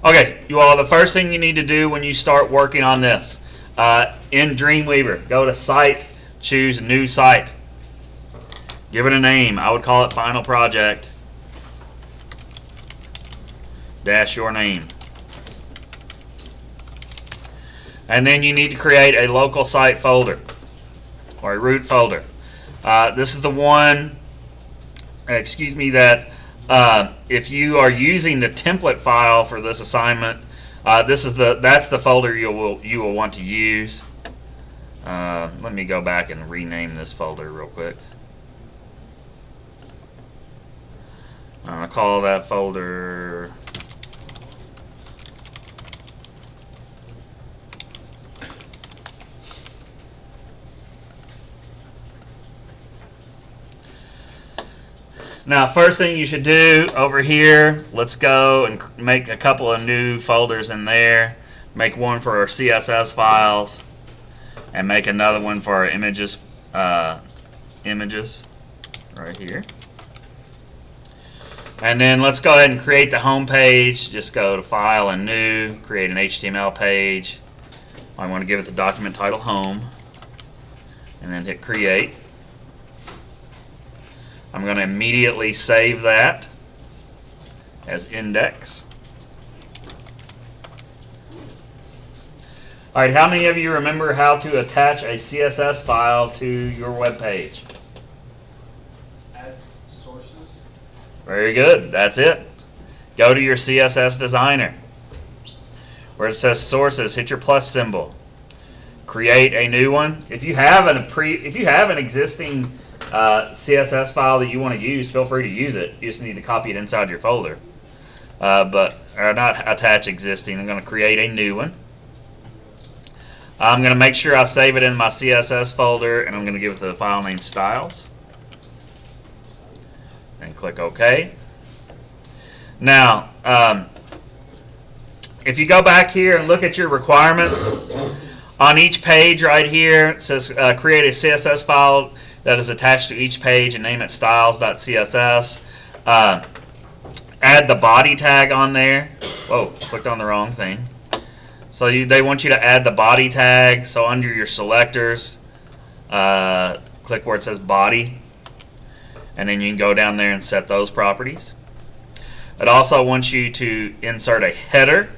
Okay, you all, the first thing you need to do when you start working on this, in Dreamweaver, go to Site, choose New Site. Give it a name. I would call it Final Project. Dash your name. And then you need to create a local site folder, or a root folder. This is the one, that if you are using the template file for this assignment, that's the folder you will want to use. Let me go back and rename this folder real quick. I'm going to call that folder Now, first thing you should do over here, let's go and make a couple of new folders in there. Make one for our CSS files, and make another one for our images right here. And then let's go ahead and create the home page. Just go to File and New, create an HTML page. I want to give it the document title Home, and then hit Create. I'm going to immediately save that as index. All right, how many of you remember how to attach a CSS file to your web page? Add sources. Very good. That's it. Go to your CSS designer. Where it says sources, hit your plus symbol. Create a new one. If you have an existing CSS file that you want to use, feel free to use it. You just need to copy it inside your folder. But not attach existing. I'm going to create a new one. I'm going to make sure I save it in my CSS folder, and I'm going to give it the file name styles. And click OK. Now, if you go back here and look at your requirements, on each page right here it says create a CSS file that is attached to each page and name it styles.css. Add the body tag on there. Whoa, clicked on the wrong thing. So they want you to add the body tag. So under your selectors, click where it says body, and then you can go down there and set those properties. It also wants you to insert a header.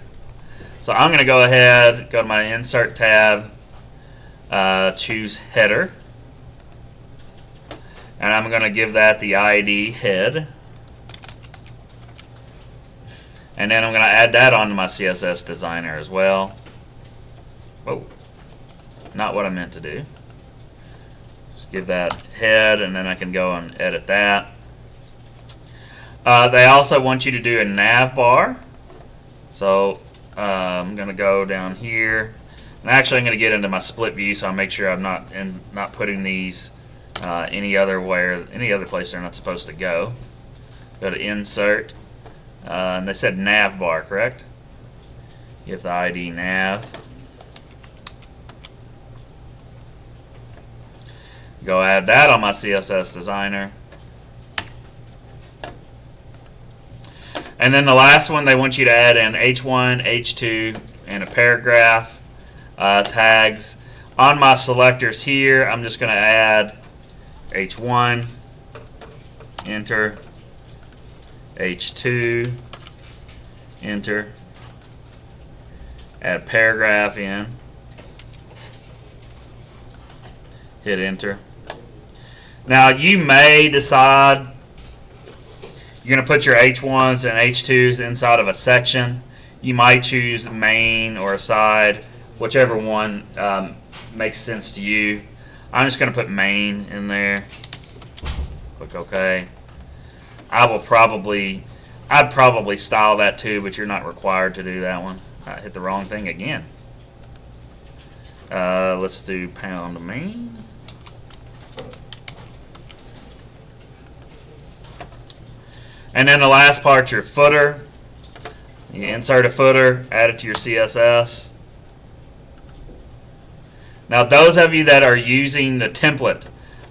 So I'm going to go ahead, go to my Insert tab, choose Header, and I'm going to give that the ID head. And then I'm going to add that onto my CSS designer as well. Oh, not what I meant to do. Just give that head, and then I can go and edit that. They also want you to do a nav bar. So I'm going to go down here, and actually I'm going to get into my split view, so I make sure I'm not putting these any other place they're not supposed to go. Go to Insert, and they said nav bar, correct? You have the ID nav. Go add that on my CSS designer. And then the last one, they want you to add an H1, H2, and a paragraph tags. On my selectors here, I'm just going to add H1, enter, H2, enter, add paragraph in, hit enter. Now you may decide you're going to put your H1s and H2s inside of a section. You might choose main or aside, whichever one makes sense to you. I'm just going to put main in there. Click OK. I'd probably style that too, but you're not required to do that one. I hit the wrong thing again. Let's do pound main. And then the last part, your footer. You insert a footer, add it to your CSS. Now, those of you that are using the template,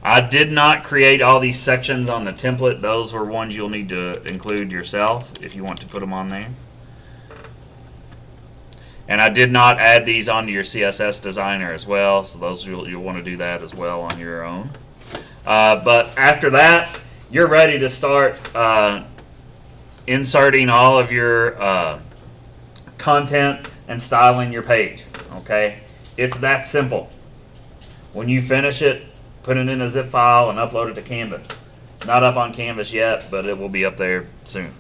I did not create all these sections on the template. Those were ones you'll need to include yourself if you want to put them on there. And I did not add these onto your CSS designer as well, so those you'll want to do that as well on your own. But after that, you're ready to start inserting all of your content and styling your page. Okay, it's that simple. When you finish it, put it in a zip file and upload it to Canvas. It's not up on Canvas yet, but it will be up there soon.